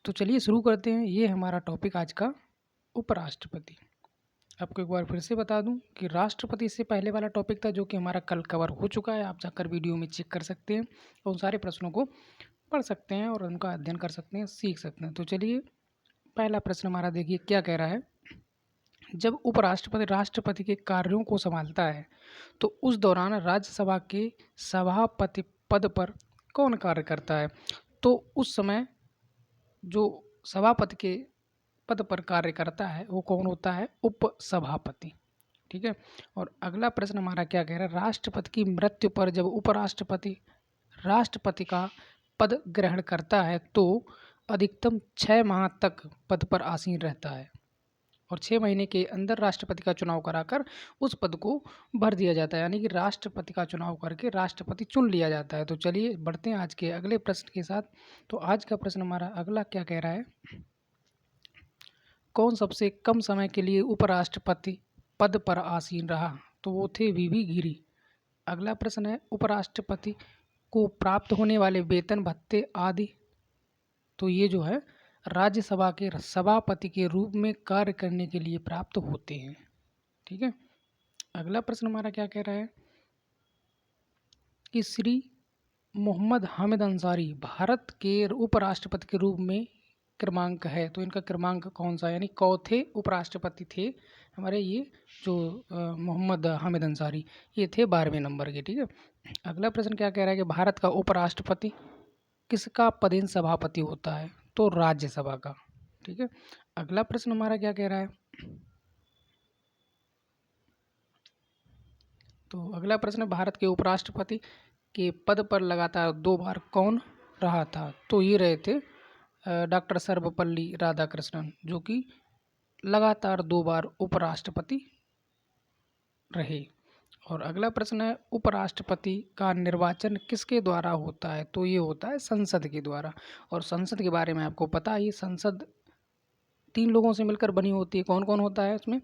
तो चलिए शुरू करते हैं। ये हमारा टॉपिक आज का उपराष्ट्रपति। आपको एक बार फिर से बता दूं कि राष्ट्रपति से पहले वाला टॉपिक था जो कि हमारा कल कवर हो चुका है। आप जाकर वीडियो में चेक कर सकते हैं और उन सारे प्रश्नों को पढ़ सकते हैं और उनका अध्ययन कर सकते हैं, सीख सकते हैं। तो चलिए पहला प्रश्न हमारा देखिए क्या कह रहा है। जब उपराष्ट्रपति राष्ट्रपति के कार्यों को संभालता है तो उस दौरान राज्यसभा के सभापति पद पर कौन कार्य करता है? तो उस समय जो सभापति के पद पर कार्य करता है वो कौन होता है? उपसभापति। ठीक है। और अगला प्रश्न हमारा क्या कह रहा है। राष्ट्रपति की मृत्यु पर जब उपराष्ट्रपति राष्ट्रपति का पद ग्रहण करता है तो अधिकतम 6 माह तक पद पर आसीन रहता है और 6 महीने के अंदर राष्ट्रपति का चुनाव कराकर उस पद को भर दिया जाता है, यानी कि राष्ट्रपति का चुनाव करके राष्ट्रपति चुन लिया जाता है। तो चलिए बढ़ते हैं आज के अगले प्रश्न के साथ। तो आज का प्रश्न हमारा अगला क्या कह रहा है। कौन सबसे कम समय के लिए उपराष्ट्रपति पद पर आसीन रहा? तो वो थे वीवी गिरी। अगला प्रश्न है उपराष्ट्रपति को प्राप्त होने वाले वेतन भत्ते आदि तो ये जो है राज्यसभा के सभापति के रूप में कार्य करने के लिए प्राप्त होते हैं। ठीक है। अगला प्रश्न हमारा क्या कह रहा है कि श्री मोहम्मद हामिद अंसारी भारत के उपराष्ट्रपति के रूप में क्रमांक है, तो इनका क्रमांक कौन सा, यानी चौथे उपराष्ट्रपति थे हमारे ये जो मोहम्मद हामिद अंसारी, ये थे 12वें नंबर के। ठीक है। अगला प्रश्न क्या कह रहा है कि भारत का उपराष्ट्रपति किसका पदेन सभापति होता है? तो राज्यसभा का। ठीक है। अगला प्रश्न हमारा क्या कह रहा है। तो अगला प्रश्न भारत के उपराष्ट्रपति के पद पर लगातार 2 बार कौन रहा था? तो ये रहे थे डॉक्टर सर्वपल्ली राधाकृष्णन, जो कि लगातार 2 बार उपराष्ट्रपति रहे। और अगला प्रश्न है उपराष्ट्रपति का निर्वाचन किसके द्वारा होता है? तो ये होता है संसद के द्वारा। और संसद के बारे में आपको पता है, संसद 3 लोगों से मिलकर बनी होती है। कौन कौन होता है उसमें?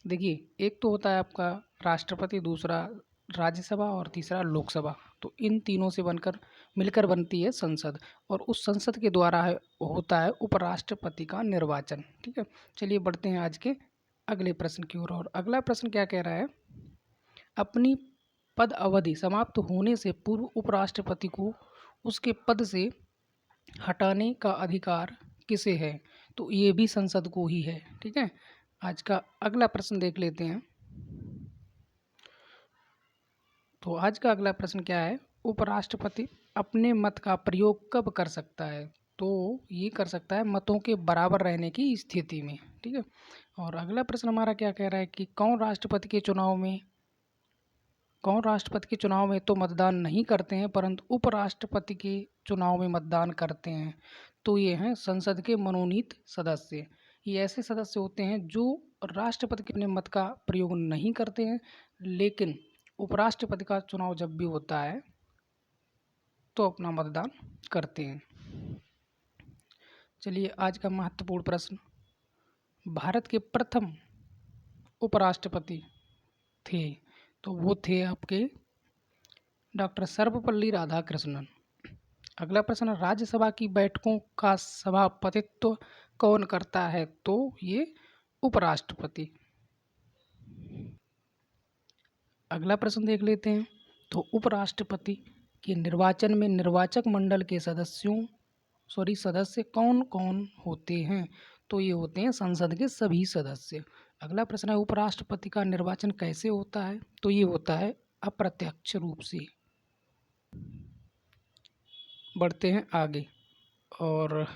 देखिए, एक तो होता है आपका राष्ट्रपति, दूसरा राज्यसभा और तीसरा लोकसभा। तो इन तीनों से मिलकर बनती है संसद और उस संसद के द्वारा होता है उपराष्ट्रपति का निर्वाचन। ठीक है। चलिए बढ़ते हैं आज के अगले प्रश्न की ओर। और अगला प्रश्न क्या कह रहा है। अपनी पद अवधि समाप्त होने से पूर्व उपराष्ट्रपति को उसके पद से हटाने का अधिकार किसे है? तो ये भी संसद को ही है। ठीक है। आज का अगला प्रश्न देख लेते हैं। तो आज का अगला प्रश्न क्या है। उपराष्ट्रपति अपने मत का प्रयोग कब कर सकता है? तो ये कर सकता है मतों के बराबर रहने की स्थिति में। ठीक है। और अगला प्रश्न हमारा क्या कह रहा है कि कौन राष्ट्रपति के चुनाव में तो मतदान नहीं करते हैं परंतु उपराष्ट्रपति के चुनाव में मतदान करते हैं? तो ये हैं संसद के मनोनीत सदस्य। ये ऐसे सदस्य होते हैं जो राष्ट्रपति के अपने मत का प्रयोग नहीं करते हैं, लेकिन उपराष्ट्रपति का चुनाव जब भी होता है तो अपना मतदान करते हैं। चलिए आज का महत्वपूर्ण प्रश्न। भारत के प्रथम उपराष्ट्रपति थे, तो वो थे आपके डॉक्टर सर्वपल्ली राधाकृष्णन। अगला प्रश्न, राज्यसभा की बैठकों का सभापतित्व कौन करता है? तो ये उपराष्ट्रपति। अगला प्रश्न देख लेते हैं। तो उपराष्ट्रपति के निर्वाचन में निर्वाचक मंडल के सदस्य कौन कौन होते हैं? तो ये होते हैं संसद के सभी सदस्य। अगला प्रश्न है उपराष्ट्रपति का निर्वाचन कैसे होता है? तो ये होता है अप्रत्यक्ष रूप से। बढ़ते हैं आगे और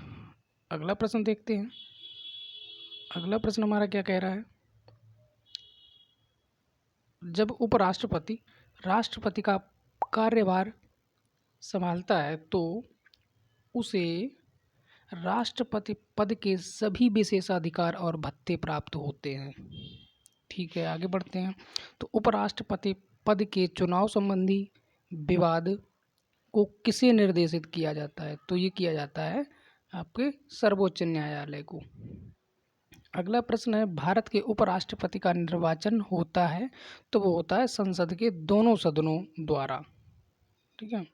अगला प्रश्न देखते हैं। अगला प्रश्न हमारा क्या कह रहा है। जब उपराष्ट्रपति राष्ट्रपति का कार्यभार संभालता है तो उसे राष्ट्रपति पद के सभी विशेषाधिकार और भत्ते प्राप्त होते हैं। ठीक है, आगे बढ़ते हैं। तो उपराष्ट्रपति पद के चुनाव संबंधी विवाद को किसे निर्देशित किया जाता है? तो ये किया जाता है आपके सर्वोच्च न्यायालय को। अगला प्रश्न है भारत के उपराष्ट्रपति का निर्वाचन होता है तो वो होता है संसद के दोनों सदनों द्वारा। ठीक है।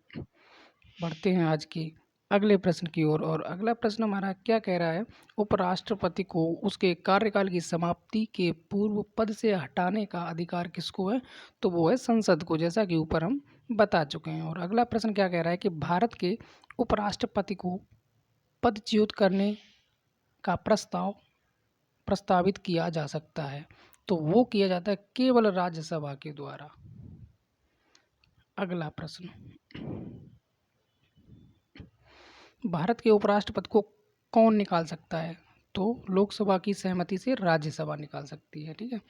बढ़ते हैं आज के अगले प्रश्न की ओर। और अगला प्रश्न हमारा क्या कह रहा है, उपराष्ट्रपति को उसके कार्यकाल की समाप्ति के पूर्व पद से हटाने का अधिकार किसको है, तो वो है संसद को, जैसा कि ऊपर हम बता चुके हैं। और अगला प्रश्न क्या कह रहा है कि भारत के उपराष्ट्रपति को पदच्युत करने का प्रस्तावित किया जा सकता है, तो वो किया जाता है केवल राज्यसभा के द्वारा। अगला प्रश्न, भारत के उपराष्ट्रपति को कौन निकाल सकता है, तो लोकसभा की सहमति से राज्यसभा निकाल सकती है। ठीक है।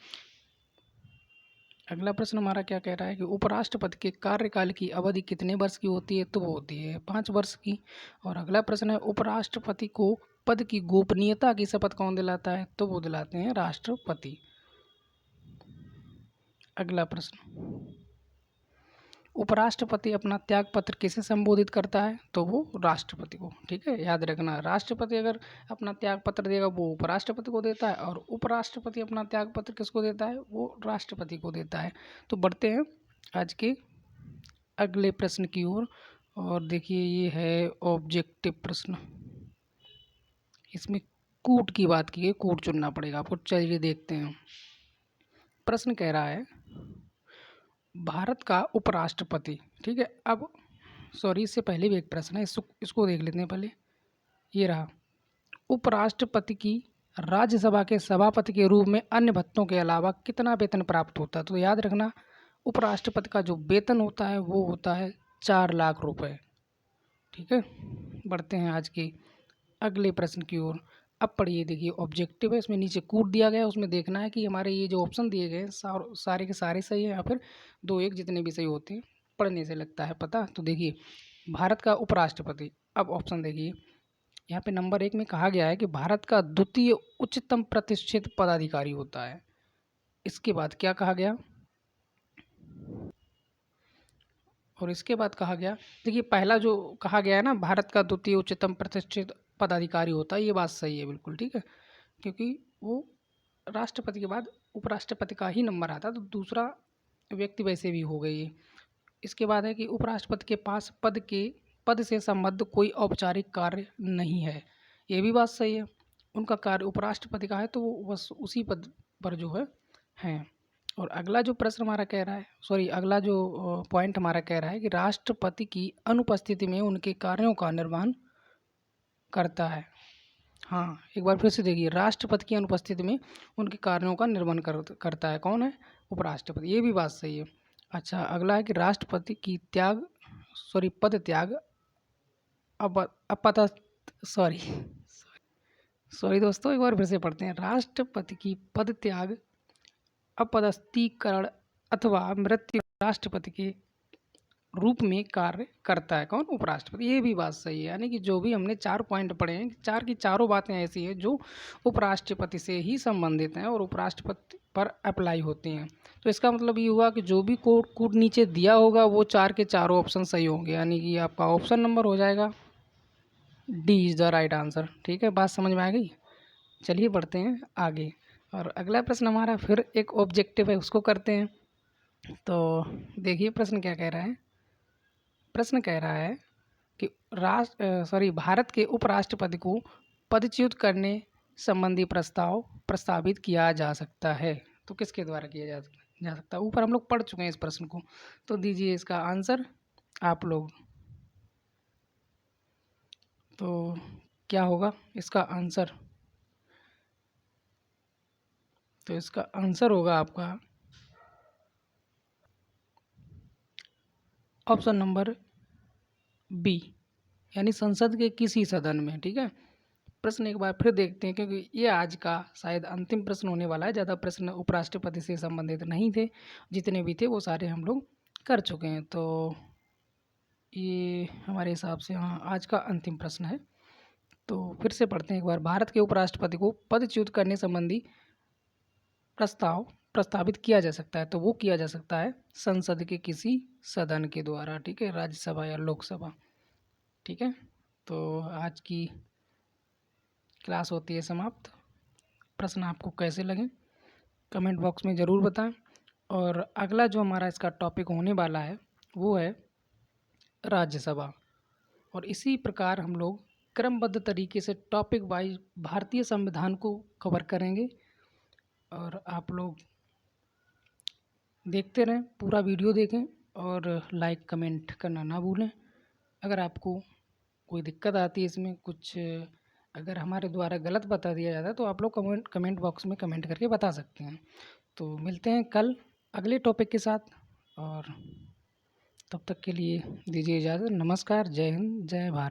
अगला प्रश्न हमारा क्या कह रहा है कि उपराष्ट्रपति के कार्यकाल की अवधि कितने वर्ष की होती है, तो वो होती है 5 वर्ष की। और अगला प्रश्न है, उपराष्ट्रपति को पद की गोपनीयता की शपथ कौन दिलाता है, तो वो दिलाते हैं राष्ट्रपति। अगला प्रश्न, उपराष्ट्रपति अपना त्याग पत्र किसे संबोधित करता है, तो वो राष्ट्रपति को। ठीक है, याद रखना, राष्ट्रपति अगर अपना त्याग पत्र देगा वो उपराष्ट्रपति को देता है, और उपराष्ट्रपति अपना त्याग पत्र किसको देता है, वो राष्ट्रपति को देता है। तो बढ़ते हैं आज के अगले प्रश्न की ओर। और देखिए, ये है ऑब्जेक्टिव प्रश्न। इसमें कूट की बात की है, कूट चुनना पड़ेगा आपको। चलिए देखते हैं। प्रश्न कह रहा है, भारत का उपराष्ट्रपति, ठीक है, अब सॉरी इससे पहले भी एक प्रश्न है, इसको देख लेते हैं पहले। ये रहा, उपराष्ट्रपति की राज्यसभा के सभापति के रूप में अन्य भत्तों के अलावा कितना वेतन प्राप्त होता है, तो याद रखना उपराष्ट्रपति का जो वेतन होता है वो होता है 4 लाख रुपए। ठीक है। बढ़ते हैं आज के अगले प्रश्न की ओर। अब पढ़िए, देखिए ऑब्जेक्टिव है, इसमें नीचे कूट दिया गया है, उसमें देखना है कि हमारे ये जो ऑप्शन दिए गए हैं सारे के सारे सही है या फिर 2-1 जितने भी सही होते हैं, पढ़ने से लगता है पता। तो देखिए, भारत का उपराष्ट्रपति, अब ऑप्शन देखिए, यहाँ पे नंबर 1 में कहा गया है कि भारत का द्वितीय उच्चतम प्रतिष्ठित पदाधिकारी होता है। इसके बाद क्या कहा गया, और इसके बाद कहा गया, देखिए पहला जो कहा गया है ना, भारत का द्वितीय उच्चतम प्रतिष्ठित पदाधिकारी होता है, ये बात सही है बिल्कुल। ठीक है, क्योंकि वो राष्ट्रपति के बाद उपराष्ट्रपति का ही नंबर आता है, तो दूसरा व्यक्ति वैसे भी हो गई है। इसके बाद है कि उपराष्ट्रपति के पास पद से संबद्ध कोई औपचारिक कार्य नहीं है, ये भी बात सही है। उनका कार्य उपराष्ट्रपति का है, तो वो बस उसी पद पर जो है। और अगला जो प्रश्न हमारा कह रहा है, सॉरी अगला जो पॉइंट हमारा कह रहा है कि राष्ट्रपति की अनुपस्थिति में उनके कार्यों का निर्वहन करता है। हाँ, एक बार फिर से देखिए, राष्ट्रपति की अनुपस्थिति में उनके कार्यों का निर्वहन करता है कौन है, उपराष्ट्रपति, ये भी बात सही है। अच्छा, अगला है कि राष्ट्रपति की पद त्याग अपद सॉरी सॉरी दोस्तों, एक बार फिर से पढ़ते हैं। राष्ट्रपति की पद त्याग, अपदस्थीकरण अथवा मृत्यु राष्ट्रपति के रूप में कार्य करता है कौन, उपराष्ट्रपति, ये भी बात सही है। यानी कि जो भी हमने 4 पॉइंट पढ़े हैं, 4 की चारों बातें ऐसी हैं जो उपराष्ट्रपति से ही संबंधित हैं और उपराष्ट्रपति पर अप्लाई होती हैं। तो इसका मतलब ये हुआ कि जो भी कोड नीचे दिया होगा वो 4 के चारों ऑप्शन सही होंगे, यानी कि आपका ऑप्शन नंबर हो जाएगा D is the right answer. ठीक है, बात समझ में आ गई। चलिए बढ़ते हैं आगे। और अगला प्रश्न हमारा फिर एक ऑब्जेक्टिव है, उसको करते हैं। तो देखिए प्रश्न क्या कह रहा है। प्रश्न कह रहा है कि भारत के उपराष्ट्रपति को पदच्युत करने संबंधी प्रस्ताव प्रस्तावित किया जा सकता है, तो किसके द्वारा किया जा सकता है। ऊपर हम लोग पढ़ चुके हैं इस प्रश्न को, तो दीजिए इसका आंसर आप लोग। तो क्या होगा इसका आंसर, तो इसका आंसर होगा आपका ऑप्शन नंबर बी, यानी संसद के किसी सदन में। ठीक है, प्रश्न एक बार फिर देखते हैं, क्योंकि ये आज का शायद अंतिम प्रश्न होने वाला है। ज़्यादा प्रश्न उपराष्ट्रपति से संबंधित नहीं थे, जितने भी थे वो सारे हम लोग कर चुके हैं। तो ये हमारे हिसाब से हाँ आज का अंतिम प्रश्न है। तो फिर से पढ़ते हैं एक बार। भारत के उपराष्ट्रपति को पदच्युत करने संबंधी प्रस्तावित किया जा सकता है, तो वो किया जा सकता है संसद के किसी सदन के द्वारा। ठीक है, राज्यसभा या लोकसभा। ठीक है, तो आज की क्लास होती है समाप्त। प्रश्न आपको कैसे लगे कमेंट बॉक्स में ज़रूर बताएं। और अगला जो हमारा इसका टॉपिक होने वाला है वो है राज्यसभा। और इसी प्रकार हम लोग क्रमबद्ध तरीके से टॉपिक वाइज भारतीय संविधान को कवर करेंगे। और आप लोग देखते रहें, पूरा वीडियो देखें और लाइक कमेंट करना ना भूलें। अगर आपको कोई दिक्कत आती है इसमें, कुछ अगर हमारे द्वारा गलत बता दिया जाता है तो आप लोग कमेंट बॉक्स में कमेंट करके बता सकते हैं। तो मिलते हैं कल अगले टॉपिक के साथ, और तब तक के लिए दीजिए इजाज़त। नमस्कार, जय हिंद, जय भारत।